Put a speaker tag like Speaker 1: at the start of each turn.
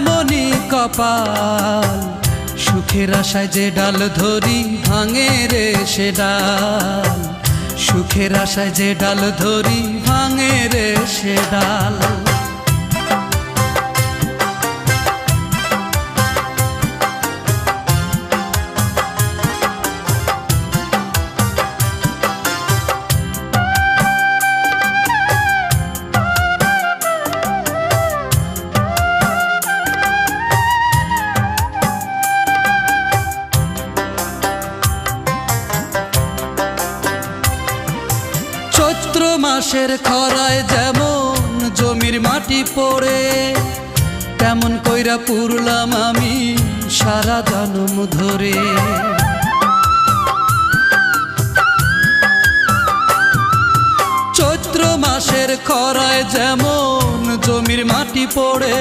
Speaker 1: এমনই কপাল, সুখের আশায় যে ডাল ধরি ভাঙে রে সে ডাল, সুখের আশায় যে ডাল ধরি ভাঙে রে সে ডাল। চৈত্র মাসের খরায় যেমন জমির মাটি পড়ে, তেমন কইরা পুরলাম আমি সারা জনম ধরে। চৈত্র মাসের খরায় যেমন জমির মাটি পড়ে,